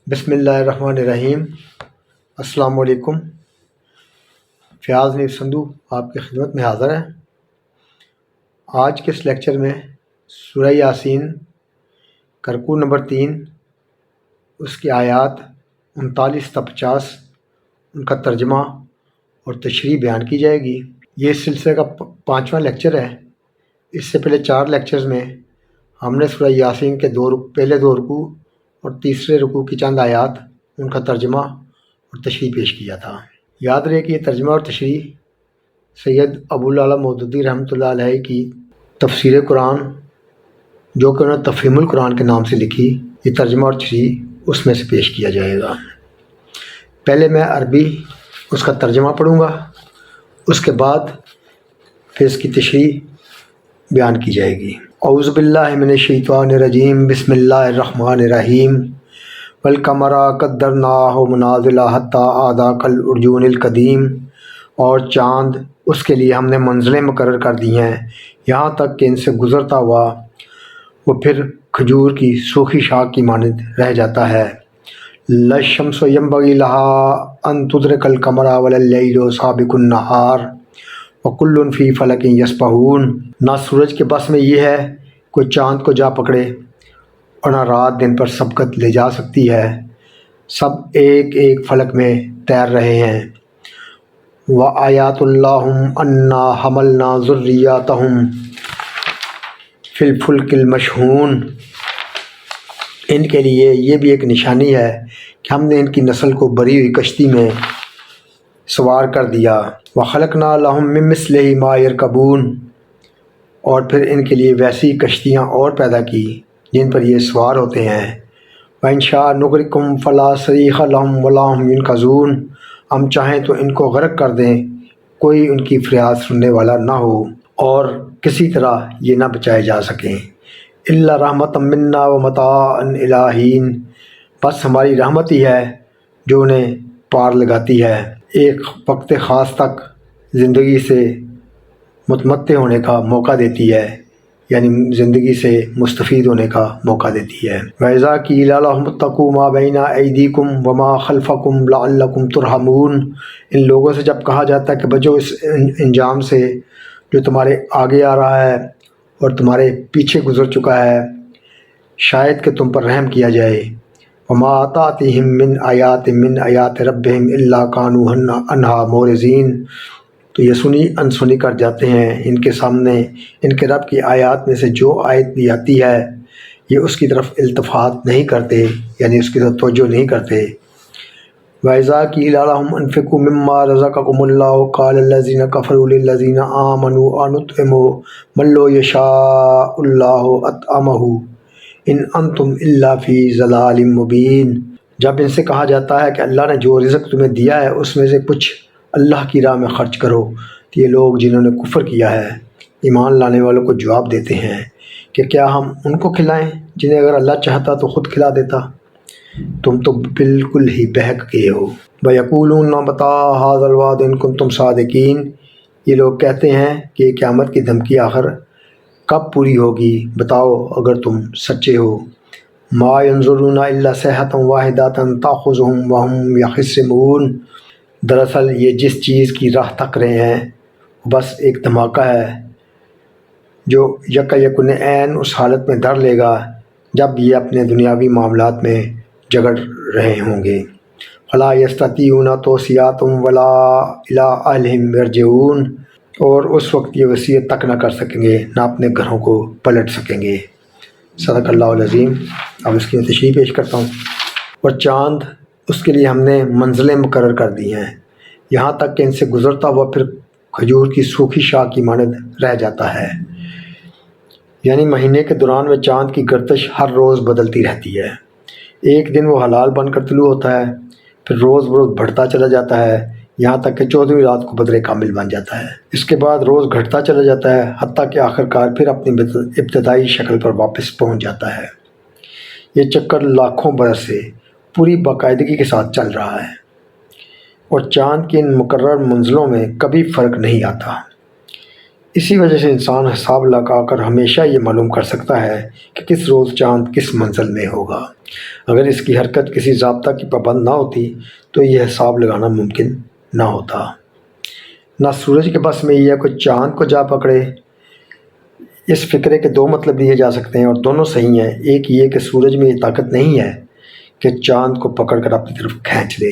بسم اللہ الرحمن الرحیم۔ السلام علیکم۔ فیاض میر سندھو آپ کی خدمت میں حاضر ہے۔ آج کے اس لیکچر میں سورہ یاسین کرکوع نمبر 3، اس کی آیات 39 تا 50، ان کا ترجمہ اور تشریح بیان کی جائے گی۔ یہ اس سلسلے کا 5واں لیکچر ہے۔ اس سے پہلے 4 لیکچرز میں ہم نے سورہ یاسین کے پہلے 2 رکوع اور تیسرے رکوع کی چند آیات، ان کا ترجمہ اور تشریح پیش کیا تھا۔ یاد رہے کہ یہ ترجمہ اور تشریح سید ابو العلا مودودی رحمۃ اللہ علیہ کی تفسیر قرآن، جو کہ انہوں نے تفہیم القرآن کے نام سے لکھی، یہ ترجمہ اور تشریح اس میں سے پیش کیا جائے گا۔ پہلے میں عربی اس کا ترجمہ پڑھوں گا، اس کے بعد پھر اس کی تشریح بیان کی جائے گی۔ اعوذ باللہ من الشیطان الرجیم، بسم اللہ الرحمن الرحیم۔ والقمر قدرناہ منازل حتی عاد کالعرجون القدیم، اور چاند اس کے لیے ہم نے منزلیں مقرر کر دی ہیں یہاں تک کہ ان سے گزرتا ہوا وہ پھر کھجور کی سوکھی شاخ کی مانند رہ جاتا ہے۔ لا الشمس ینبغی لها ان تدرک القمر ولا اللیل سابق النہار وکل فی فلک یسبحون۔ نہ سورج کے بس میں یہ ہے کوئی چاند کو جا پکڑے، اور نہ رات دن پر سبقت لے جا سکتی ہے، سب ایک ایک فلک میں تیر رہے ہیں۔ وآیات اللہم انا حملنا ذریاتہم فی الفلک المشحون۔ ان کے لیے یہ بھی ایک نشانی ہے کہ ہم نے ان کی نسل کو بری ہوئی کشتی میں سوار کر دیا۔ وخلقنا لہم من مثلہ ما یرکبون، اور پھر ان کے لیے ویسی کشتیاں اور پیدا کی جن پر یہ سوار ہوتے ہیں۔ وَإِن شَاء نُغْرِقْهُمْ فَلَا صَرِيخَ لَهُمْ وَلَا هُمْ يُنْقَذُونَ۔ ہم چاہیں تو ان کو غرق کر دیں، کوئی ان کی فریاد سننے والا نہ ہو اور کسی طرح یہ نہ بچائے جا سکیں۔ إِلَّا رَحْمَةً مِنَّا وَمَتَاعًا إِلَىٰ حِينٍ، بس ہماری رحمت ہی ہے جو انہیں پار لگاتی ہے، ایک وقت خاص تک زندگی سے متمتع ہونے کا موقع دیتی ہے، یعنی زندگی سے مستفید ہونے کا موقع دیتی ہے۔ وَإِذَا قِيلَ لَهُمُ اتَّقُوا مَا بَيْنَ أَيْدِيكُمْ وَمَا خَلْفَكُمْ لَعَلَّكُمْ تُرْحَمُونَ۔ ان لوگوں سے جب کہا جاتا ہے کہ بچو اس انجام سے جو تمہارے آگے آ رہا ہے اور تمہارے پیچھے گزر چکا ہے، شاید کہ تم پر رحم کیا جائے۔ وَمَا تَأْتِيهِم مِّنْ آیَاتٍ مِّنْ آیَاتِ رَبِّهِمْ إِلَّا كَانُوا عَنْهَا مُعْرِضِينَ، تو یہ سنی انسنی کر جاتے ہیں ان کے سامنے ان کے رب کی آیات میں سے جو آیت بھی آتی ہے، یہ اس کی طرف التفات نہیں کرتے، یعنی اس کی طرف توجہ نہیں کرتے۔ وَإِذَا قِيلَ لَهُمْ أَنفِقُوا مِمَّا رَزَقَكُمُ اللَّهُ قَالَ الَّذِينَ كَفَرُوا لِلَّذِينَ آمَنُوا أَنُطْعِمُ مَن لَّوْ يَشَاءُ اللَّهُ أَطْعَمَهُ إِنْ أَنْتُمْ إِلَّا فِي ضَلَالٍ مُّبِينٍ۔ جب ان سے کہا جاتا ہے کہ اللہ نے جو رزق تمہیں دیا ہے اس میں سے کچھ اللہ کی راہ میں خرچ کرو، تو یہ لوگ جنہوں نے کفر کیا ہے ایمان لانے والوں کو جواب دیتے ہیں کہ کیا ہم ان کو کھلائیں جنہیں اگر اللہ چاہتا تو خود کھلا دیتا، تم تو بالکل ہی بہک گئے ہو۔ وَيَقُولُونَ مَتَىٰ هَٰذَا الْوَعْدُ إِن كُنتُمْ صَادِقِينَ، یہ لوگ کہتے ہیں کہ یہ قیامت کی دھمکی آخر کب پوری ہوگی، بتاؤ اگر تم سچے ہو۔ مَا يَنظُرُونَ إِلَّا صَيْحَةً وَاحِدَةً تَأْخُذُهُمْ وَهُمْ يَخِصِّمُونَ۔ دراصل یہ جس چیز کی راہ تک رہے ہیں وہ بس ایک دھماکہ ہے جو یکا یک انہیں عین اس حالت میں دھر لے گا جب یہ اپنے دنیاوی معاملات میں جگڑ رہے ہوں گے۔ فَلَا يَسْتَطِيعُونَ تَوْصِيَةً وَلَا إِلَىٰ أَهْلِهِمْ يَرْجِعُونَ، اور اس وقت یہ وصیت تک نہ کر سکیں گے، نہ اپنے گھروں کو پلٹ سکیں گے۔ صدق اللہ العظیم۔ اب اس کی تشریح پیش کرتا ہوں۔ اور چاند اس کے لیے ہم نے منزلیں مقرر کر دی ہیں یہاں تک کہ ان سے گزرتا ہوا پھر کھجور کی سوکھی شاخ کی مانند رہ جاتا ہے، یعنی مہینے کے دوران میں چاند کی گردش ہر روز بدلتی رہتی ہے۔ ایک دن وہ ہلال بن کر طلوع ہوتا ہے، پھر روز بروز بڑھتا چلا جاتا ہے یہاں تک کہ 14ویں رات کو بدر کامل بن جاتا ہے۔ اس کے بعد روز گھٹتا چلا جاتا ہے حتیٰ کہ آخر کار پھر اپنی ابتدائی شکل پر واپس پہنچ جاتا ہے۔ یہ چکر لاکھوں برس سے پوری باقاعدگی کے ساتھ چل رہا ہے، اور چاند کی ان مقرر منزلوں میں کبھی فرق نہیں آتا۔ اسی وجہ سے انسان حساب لگا کر ہمیشہ یہ معلوم کر سکتا ہے کہ کس روز چاند کس منزل میں ہوگا۔ اگر اس کی حرکت کسی ضابطہ کی پابند نہ ہوتی تو یہ حساب لگانا ممکن نہ ہوتا۔ نہ سورج کے بس میں یہ کوئی چاند کو جا پکڑے۔ اس فکرے کے دو مطلب لیے جا سکتے ہیں اور دونوں صحیح ہیں۔ ایک یہ کہ سورج میں یہ طاقت نہیں ہے کہ چاند کو پکڑ کر اپنی طرف کھینچ دے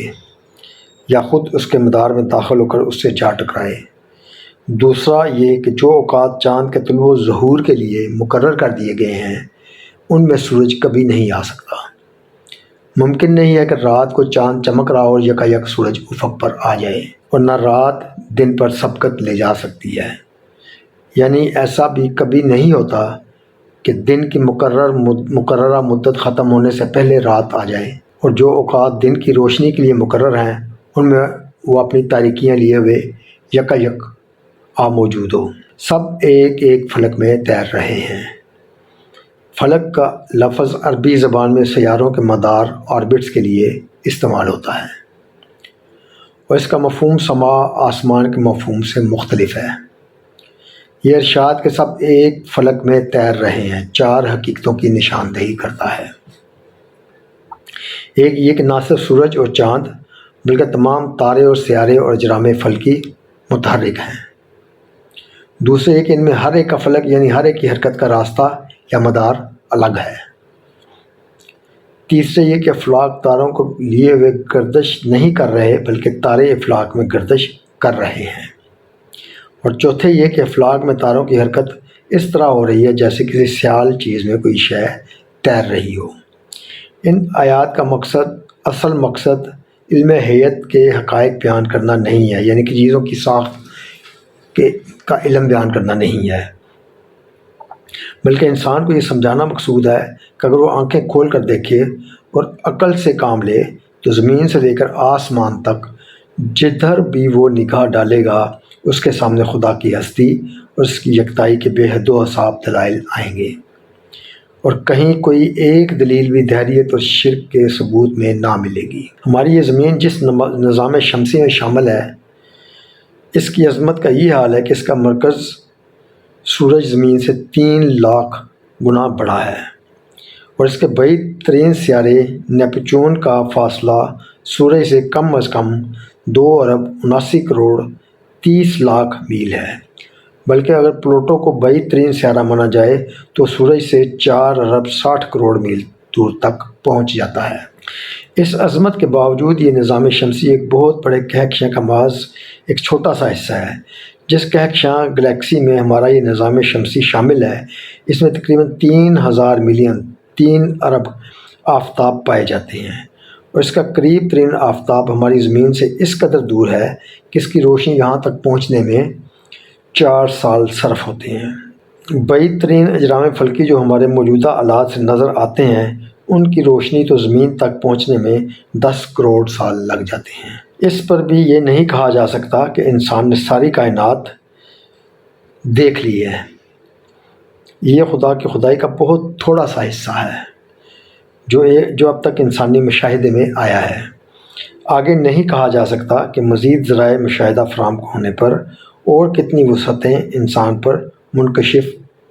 یا خود اس کے مدار میں داخل ہو کر اس سے جا ٹکرائے۔ دوسرا یہ کہ جو اوقات چاند کے طلوع و ظہور کے لیے مقرر کر دیے گئے ہیں ان میں سورج کبھی نہیں آ سکتا۔ ممکن نہیں ہے کہ رات کو چاند چمک رہا اور یکایک سورج افق پر آ جائے، اور نہ رات دن پر سبقت لے جا سکتی ہے۔ یعنی ایسا بھی کبھی نہیں ہوتا کہ دن کی مقررہ مدت ختم ہونے سے پہلے رات آ جائے اور جو اوقات دن کی روشنی کے لیے مقرر ہیں ان میں وہ اپنی تاریکیاں لیے ہوئے یکایک موجود ہو۔ سب ایک ایک فلک میں تیر رہے ہیں۔ فلک کا لفظ عربی زبان میں سیاروں کے مدار آربٹس کے لیے استعمال ہوتا ہے اور اس کا مفہوم سما آسمان کے مفہوم سے مختلف ہے۔ یہ ارشاد کہ سب ایک فلک میں تیر رہے ہیں 4 حقیقتوں کی نشاندہی کرتا ہے۔ ایک یہ کہ نہ صرف سورج اور چاند بلکہ تمام تارے اور سیارے اور اجرام فلکی متحرک ہیں۔ دوسرے یہ کہ ان میں ہر ایک کا فلک یعنی ہر ایک کی حرکت کا راستہ یا مدار الگ ہے۔ تیسرے یہ کہ افلاک تاروں کو لیے ہوئے گردش نہیں کر رہے بلکہ تارے افلاک میں گردش کر رہے ہیں۔ اور چوتھے یہ کہ افلاک میں تاروں کی حرکت اس طرح ہو رہی ہے جیسے کسی سیال چیز میں کوئی شے تیر رہی ہو۔ ان آیات کا اصل مقصد علم ہیئت کے حقائق بیان کرنا نہیں ہے، یعنی کہ چیزوں کی ساخت کا علم بیان کرنا نہیں ہے، بلکہ انسان کو یہ سمجھانا مقصود ہے کہ اگر وہ آنکھیں کھول کر دیکھے اور عقل سے کام لے تو زمین سے لے کر آسمان تک جدھر بھی وہ نگاہ ڈالے گا اس کے سامنے خدا کی ہستی اور اس کی یکتائی کے بے حد و حساب دلائل آئیں گے، اور کہیں کوئی ایک دلیل بھی دہریت اور شرک کے ثبوت میں نہ ملے گی۔ ہماری یہ زمین جس نظام شمسی میں شامل ہے اس کی عظمت کا یہ حال ہے کہ اس کا مرکز سورج زمین سے 3 لاکھ گنا بڑا ہے، اور اس کے بعید ترین سیارے نیپچون کا فاصلہ سورج سے کم از کم 2 ارب 79 کروڑ 30 لاکھ میل ہے، بلکہ اگر پلوٹو کو بعید ترین سیارہ مانا جائے تو سورج سے 4 ارب 60 کروڑ میل دور تک پہنچ جاتا ہے۔ اس عظمت کے باوجود یہ نظام شمسی ایک بہت بڑے کہکشاں کا محض ایک چھوٹا سا حصہ ہے۔ جس کہکشاں گلیکسی میں ہمارا یہ نظام شمسی شامل ہے اس میں تقریباً 3000 ملین 3 ارب آفتاب پائے جاتے ہیں، اور اس کا قریب ترین آفتاب ہماری زمین سے اس قدر دور ہے کہ اس کی روشنی یہاں تک پہنچنے میں 4 سال صرف ہوتے ہیں۔ بعید ترین اجرام فلکی جو ہمارے موجودہ آلات سے نظر آتے ہیں ان کی روشنی تو زمین تک پہنچنے میں 10 کروڑ سال لگ جاتے ہیں۔ اس پر بھی یہ نہیں کہا جا سکتا کہ انسان نے ساری کائنات دیکھ لی ہے۔ یہ خدا کی خدائی کا بہت تھوڑا سا حصہ ہے جو اب تک انسانی مشاہدے میں آیا ہے۔ آگے نہیں کہا جا سکتا کہ مزید ذرائع مشاہدہ فراہم ہونے پر اور کتنی وسعتیں انسان پر منکشف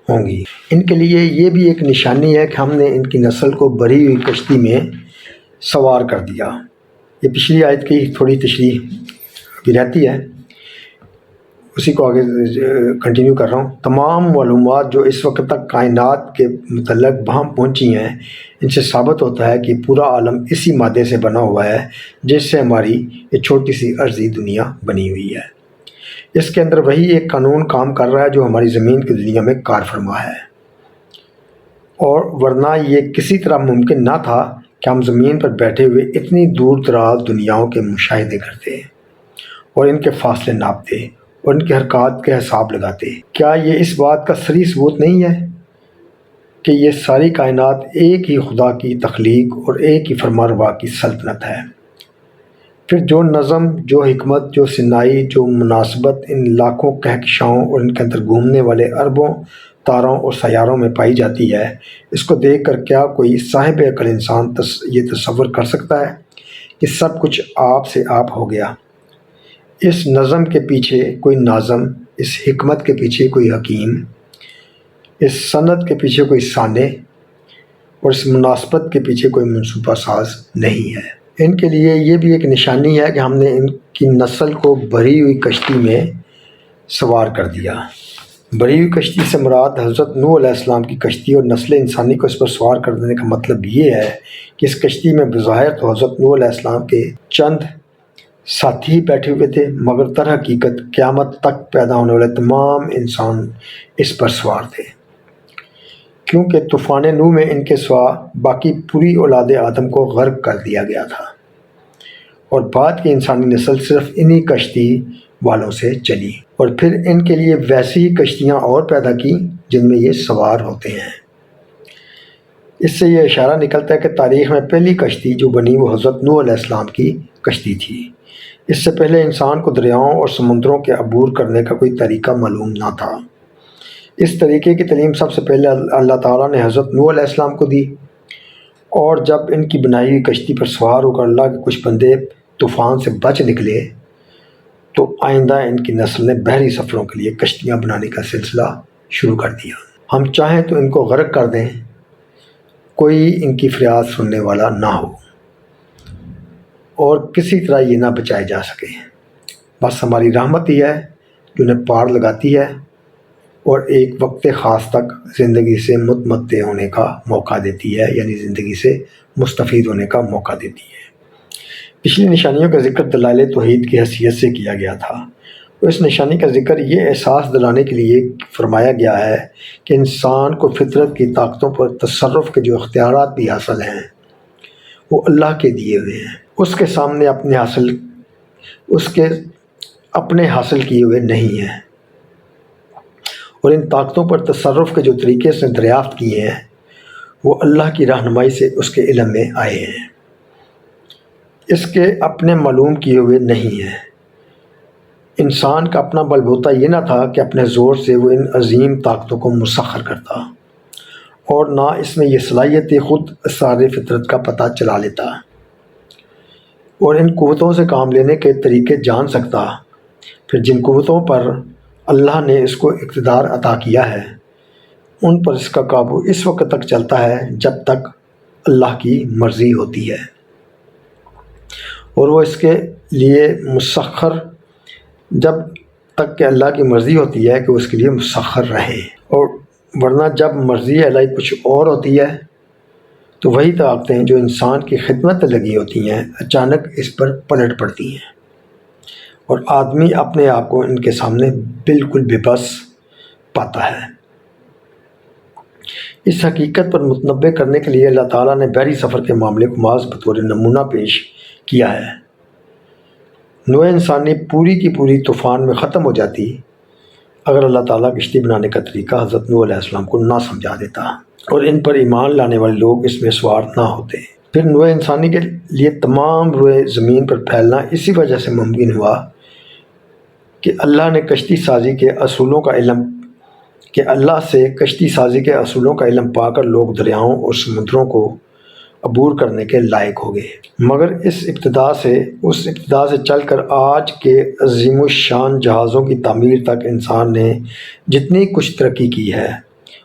ہوں گی۔ ان کے لیے یہ بھی ایک نشانی ہے کہ ہم نے ان کی نسل کو بھری ہوئی کشتی میں سوار کر دیا۔ یہ پچھلی آیت کی تھوڑی تشریح بھی رہتی ہے، اسی کو آگے کنٹینیو کر رہا ہوں۔ تمام معلومات جو اس وقت تک کائنات کے متعلق بہم پہنچی ہیں ان سے ثابت ہوتا ہے کہ پورا عالم اسی مادے سے بنا ہوا ہے جس سے ہماری یہ چھوٹی سی عرضی دنیا بنی ہوئی ہے۔ اس کے اندر وہی ایک قانون کام کر رہا ہے جو ہماری زمین کی دنیا میں کار فرما ہے، اور ورنہ یہ کسی طرح ممکن نہ تھا کہ ہم زمین پر بیٹھے ہوئے اتنی دور دراز دنیاؤں کے مشاہدے کرتے اور ان کے فاصلے ناپتے اور ان کے حرکات کے حساب لگاتے۔ کیا یہ اس بات کا صریح ثبوت نہیں ہے کہ یہ ساری کائنات ایک ہی خدا کی تخلیق اور ایک ہی فرمانروا کی سلطنت ہے؟ پھر جو نظم، جو حکمت، جو سنائی، جو مناسبت ان لاکھوں کہکشاؤں اور ان کے اندر گھومنے والے اربوں تاروں اور سیاروں میں پائی جاتی ہے، اس کو دیکھ کر کیا کوئی صاحب عقل انسان یہ تصور کر سکتا ہے کہ سب کچھ آپ سے آپ ہو گیا؟ اس نظم کے پیچھے کوئی ناظم، اس حکمت کے پیچھے کوئی حکیم، اس صنعت کے پیچھے کوئی صانع، اور اس مناسبت کے پیچھے کوئی منصوبہ ساز نہیں ہے۔ ان کے لیے یہ بھی ایک نشانی ہے کہ ہم نے ان کی نسل کو بھری ہوئی کشتی میں سوار کر دیا۔ بھری ہوئی کشتی سے مراد حضرت نوح علیہ السلام کی کشتی اور نسل انسانی کو اس پر سوار کر دینے کا مطلب یہ ہے کہ اس کشتی میں بظاہر تو حضرت نوح علیہ السلام کے چند ساتھی بیٹھے ہوئے تھے، مگر در حقیقت قیامت تک پیدا ہونے والے تمام انسان اس پر سوار تھے، کیونکہ طوفان نوح میں ان کے سوا باقی پوری اولاد آدم کو غرق کر دیا گیا تھا، اور بعد کی انسانی نسل صرف انہی کشتی والوں سے چلی، اور پھر ان کے لیے ویسی ہی کشتیاں اور پیدا کی جن میں یہ سوار ہوتے ہیں۔ اس سے یہ اشارہ نکلتا ہے کہ تاریخ میں پہلی کشتی جو بنی وہ حضرت نوح علیہ السلام کی کشتی تھی۔ اس سے پہلے انسان کو دریاؤں اور سمندروں کے عبور کرنے کا کوئی طریقہ معلوم نہ تھا۔ اس طریقے کی تعلیم سب سے پہلے اللہ تعالیٰ نے حضرت نوح علیہ السلام کو دی، اور جب ان کی بنائی ہوئی کشتی پر سوار ہو کر اللہ کے کچھ بندے طوفان سے بچ نکلے تو آئندہ ان کی نسل نے بحری سفروں کے لیے کشتیاں بنانے کا سلسلہ شروع کر دیا۔ ہم چاہیں تو ان کو غرق کر دیں، کوئی ان کی فریاد سننے والا نہ ہو اور کسی طرح یہ نہ بچائے جا سکے۔ بس ہماری رحمت ہی ہے جو انہیں پار لگاتی ہے اور ایک وقت خاص تک زندگی سے متمتع ہونے کا موقع دیتی ہے، یعنی زندگی سے مستفید ہونے کا موقع دیتی ہے۔ پچھلی نشانیوں کا ذکر دلائل توحید کی حیثیت سے کیا گیا تھا، اور اس نشانی کا ذکر یہ احساس دلانے کے لیے فرمایا گیا ہے کہ انسان کو فطرت کی طاقتوں پر تصرف کے جو اختیارات بھی حاصل ہیں وہ اللہ کے دیے ہوئے ہیں، اس کے سامنے اپنے حاصل کیے ہوئے نہیں ہیں، اور ان طاقتوں پر تصرف کے جو طریقے سے دریافت کیے ہیں وہ اللہ کی رہنمائی سے اس کے علم میں آئے ہیں، اس کے اپنے معلوم کیے ہوئے نہیں ہیں۔ انسان کا اپنا بل بوتا یہ نہ تھا کہ اپنے زور سے وہ ان عظیم طاقتوں کو مسخر کرتا، اور نہ اس میں یہ صلاحیت خود اسرار فطرت کا پتہ چلا لیتا اور ان قوتوں سے کام لینے کے طریقے جان سکتا۔ پھر جن قوتوں پر اللہ نے اس کو اقتدار عطا کیا ہے ان پر اس کا قابو اس وقت تک چلتا ہے جب تک اللہ کی مرضی ہوتی ہے، اور وہ اس کے لیے مسخر جب تک کہ اللہ کی مرضی ہوتی ہے کہ وہ اس کے لیے مسخر رہے، اور ورنہ جب مرضی الہی کچھ اور ہوتی ہے تو وہی طاقتیں جو انسان کی خدمت میں لگی ہوتی ہیں اچانک اس پر پلٹ پڑتی ہیں، اور آدمی اپنے آپ کو ان کے سامنے بالکل بے بس پاتا ہے۔ اس حقیقت پر متنبہ کرنے کے لیے اللہ تعالیٰ نے بحری سفر کے معاملے کو محض بطور نمونہ پیش کیا ہے۔ نوع انسانی پوری کی پوری طوفان میں ختم ہو جاتی اگر اللہ تعالیٰ کشتی بنانے کا طریقہ حضرت نوح علیہ السلام کو نہ سمجھا دیتا اور ان پر ایمان لانے والے لوگ اس میں سوار نہ ہوتے۔ پھر نوع انسانی کے لیے تمام روئے زمین پر پھیلنا اسی وجہ سے ممکن ہوا کہ اللہ سے کشتی سازی کے اصولوں کا علم پا کر لوگ دریاؤں اور سمندروں کو عبور کرنے کے لائق ہو گئے، مگر اس ابتدا سے چل کر آج کے عظیم الشان جہازوں کی تعمیر تک انسان نے جتنی کچھ ترقی کی ہے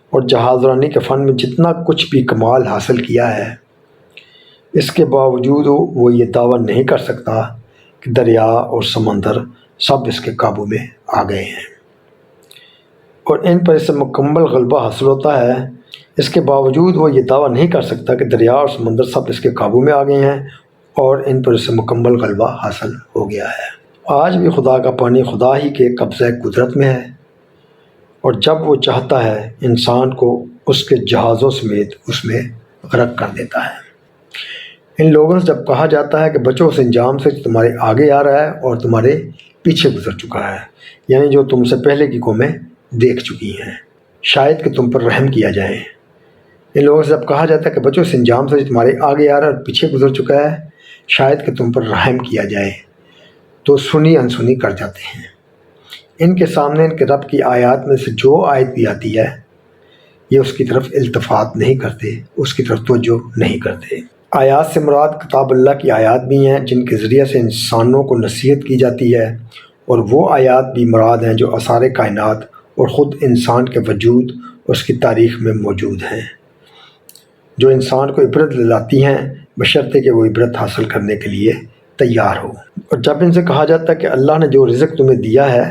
اور جہاز رانی کے فن میں جتنا کچھ بھی کمال حاصل کیا ہے، اس کے باوجود وہ یہ دعویٰ نہیں کر سکتا کہ دریا اور سمندر سب اس کے قابو میں آ گئے ہیں اور ان پر اسے مکمل غلبہ حاصل ہوتا ہے۔ اس کے باوجود وہ یہ دعویٰ نہیں کر سکتا کہ دریا اور سمندر سب اس کے قابو میں آ گئے ہیں اور ان پر اسے مکمل غلبہ حاصل ہو گیا ہے۔ آج بھی خدا کا پانی خدا ہی کے قبضہ قدرت میں ہے، اور جب وہ چاہتا ہے انسان کو اس کے جہازوں سمیت اس میں غرق کر دیتا ہے۔ ان لوگوں سے جب کہا جاتا ہے کہ بچو اس انجام سے جو تمہارے آگے آ رہا ہے اور تمہارے پیچھے گزر چکا ہے، یعنی جو تم سے پہلے کی قومیں دیکھ چکی ہیں، شاید کہ تم پر رحم کیا جائے۔ ان لوگوں سے جب کہا جاتا ہے کہ بچو اس انجام سے جو تمہارے آگے آ رہا ہے اور پیچھے گزر چکا ہے، شاید کہ تم پر رحم کیا جائے، تو سنی انسنی کر جاتے ہیں۔ ان کے سامنے ان کے رب کی آیات میں سے جو آیت بھی آتی ہے یہ اس کی طرف التفات نہیں کرتے، اس کی طرف توجہ نہیں کرتے۔ آیات سے مراد کتاب اللہ کی آیات بھی ہیں جن کے ذریعے سے انسانوں کو نصیحت کی جاتی ہے، اور وہ آیات بھی مراد ہیں جو آثار کائنات اور خود انسان کے وجود اور اس کی تاریخ میں موجود ہیں۔ جو انسان کو عبرت دلاتی ہیں بشرطے کہ وہ عبرت حاصل کرنے کے لیے تیار ہو۔ اور جب ان سے کہا جاتا ہے کہ اللہ نے جو رزق تمہیں دیا ہے،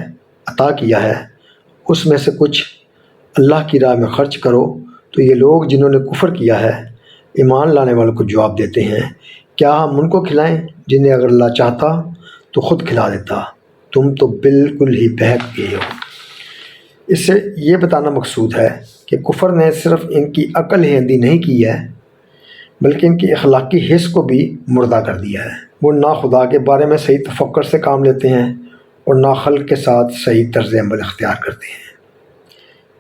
عطا کیا ہے، اس میں سے کچھ اللہ کی راہ میں خرچ کرو، تو یہ لوگ جنہوں نے کفر کیا ہے ایمان لانے والوں کو جواب دیتے ہیں، کیا ہم ان کو کھلائیں جنہیں اگر اللہ چاہتا تو خود کھلا دیتا، تم تو بالکل ہی بہک گئے ہو۔ اس سے یہ بتانا مقصود ہے کہ کفر نے صرف ان کی عقل ہندی نہیں کی ہے بلکہ ان کی اخلاقی حس کو بھی مردہ کر دیا ہے۔ وہ نہ خدا کے بارے میں صحیح تفکر سے کام لیتے ہیں اور نہ خلق کے ساتھ صحیح طرز عمل اختیار کرتے ہیں۔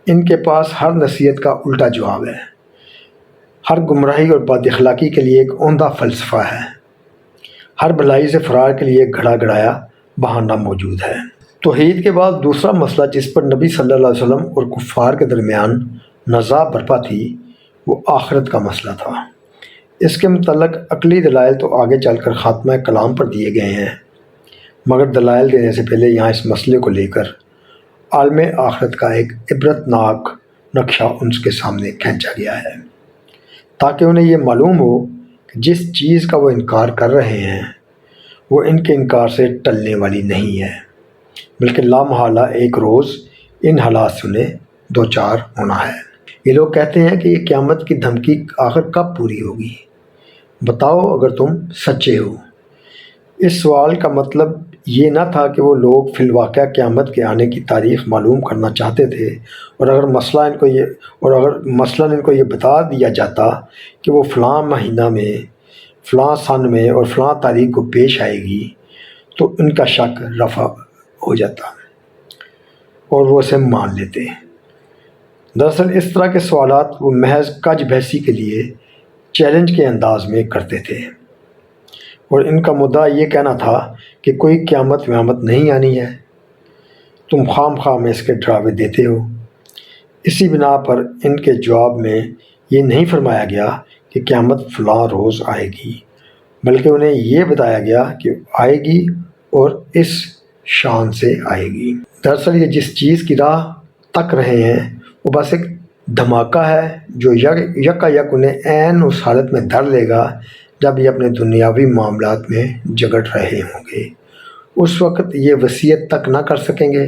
ان کے پاس ہر نصیحت کا الٹا جواب ہے، ہر گمراہی اور بد اخلاقی کے لیے ایک عمدہ فلسفہ ہے، ہر بھلائی سے فرار کے لیے ایک گھڑا گڑایا بہانہ موجود ہے۔ توحید کے بعد دوسرا مسئلہ جس پر نبی صلی اللہ علیہ وسلم اور کفار کے درمیان نزاع برپا تھی وہ آخرت کا مسئلہ تھا۔ اس کے متعلق عقلی دلائل تو آگے چل کر خاتمہ کلام پر دیے گئے ہیں، مگر دلائل دینے سے پہلے یہاں اس مسئلے کو لے کر عالم آخرت کا ایک عبرت ناک نقشہ ان کے سامنے کھینچا گیا ہے، تاکہ انہیں یہ معلوم ہو کہ جس چیز کا وہ انکار کر رہے ہیں وہ ان کے انکار سے ٹلنے والی نہیں ہے، بلکہ لامحالہ ایک روز ان حالات سے انہیں دوچار ہونا ہے۔ یہ لوگ کہتے ہیں کہ یہ قیامت کی دھمکی آخر کب پوری ہوگی؟ بتاؤ اگر تم سچے ہو۔ اس سوال کا مطلب یہ نہ تھا کہ وہ لوگ فی الواقع قیامت کے آنے کی تاریخ معلوم کرنا چاہتے تھے، اور اگر مثلاً ان کو یہ بتا دیا جاتا کہ وہ فلاں مہینہ میں، فلاں سن میں اور فلاں تاریخ کو پیش آئے گی تو ان کا شک رفع ہو جاتا اور وہ اسے مان لیتے۔ دراصل اس طرح کے سوالات وہ محض کج بحثی کے لیے چیلنج کے انداز میں کرتے تھے، اور ان کا مدعا یہ کہنا تھا کہ کوئی قیامت ویامت نہیں آنی ہے، تم خام خواہ میں اس کے ڈراوے دیتے ہو۔ اسی بنا پر ان کے جواب میں یہ نہیں فرمایا گیا کہ قیامت فلاں روز آئے گی، بلکہ انہیں یہ بتایا گیا کہ آئے گی اور اس شان سے آئے گی۔ دراصل یہ جس چیز کی راہ تک رہے ہیں وہ بس ایک دھماکہ ہے جو یکا یک انہیں عین اس حالت میں دھر لے گا جب یہ اپنے دنیاوی معاملات میں جگڑ رہے ہوں گے۔ اس وقت یہ وصیت تک نہ کر سکیں گے،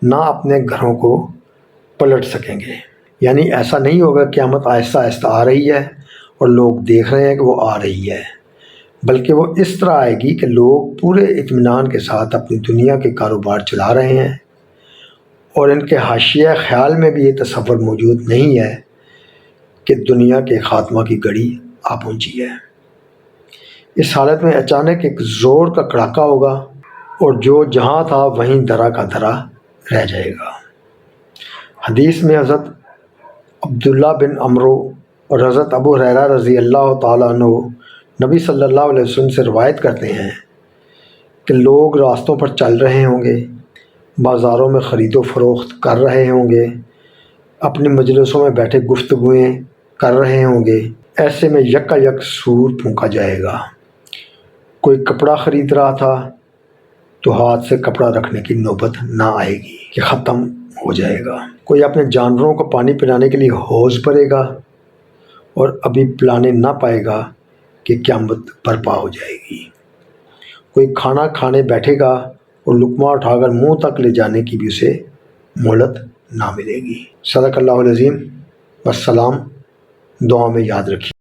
نہ اپنے گھروں کو پلٹ سکیں گے۔ یعنی ایسا نہیں ہوگا کہ قیامت آہستہ آہستہ آ رہی ہے اور لوگ دیکھ رہے ہیں کہ وہ آ رہی ہے، بلکہ وہ اس طرح آئے گی کہ لوگ پورے اطمینان کے ساتھ اپنی دنیا کے کاروبار چلا رہے ہیں، اور ان کے حاشیہ خیال میں بھی یہ تصور موجود نہیں ہے کہ دنیا کے خاتمہ کی گھڑی آ پہنچی ہے۔ اس حالت میں اچانک ایک زور کا کڑاکا ہوگا اور جو جہاں تھا وہیں درا کا درا رہ جائے گا۔ حدیث میں حضرت عبداللہ بن عمرو اور حضرت ابو ہریرہ رضی اللہ تعالیٰ عنہ نبی صلی اللہ علیہ وسلم سے روایت کرتے ہیں کہ لوگ راستوں پر چل رہے ہوں گے، بازاروں میں خرید و فروخت کر رہے ہوں گے، اپنی مجلسوں میں بیٹھے گفتگویں کر رہے ہوں گے۔ ایسے میں یکا یک سور پھونکا جائے گا۔ کوئی کپڑا خرید رہا تھا تو ہاتھ سے کپڑا رکھنے کی نوبت نہ آئے گی کہ ختم ہو جائے گا۔ کوئی اپنے جانوروں کو پانی پلانے کے لیے حوض بھرے گا اور ابھی پلانے نہ پائے گا کہ قیامت برپا ہو جائے گی۔ کوئی کھانا کھانے بیٹھے گا اور لقمہ اٹھا کر منہ تک لے جانے کی بھی اسے مہلت نہ ملے گی۔ صدق اللہ العظیم۔ والسلام۔ دعا میں یاد رکھیے۔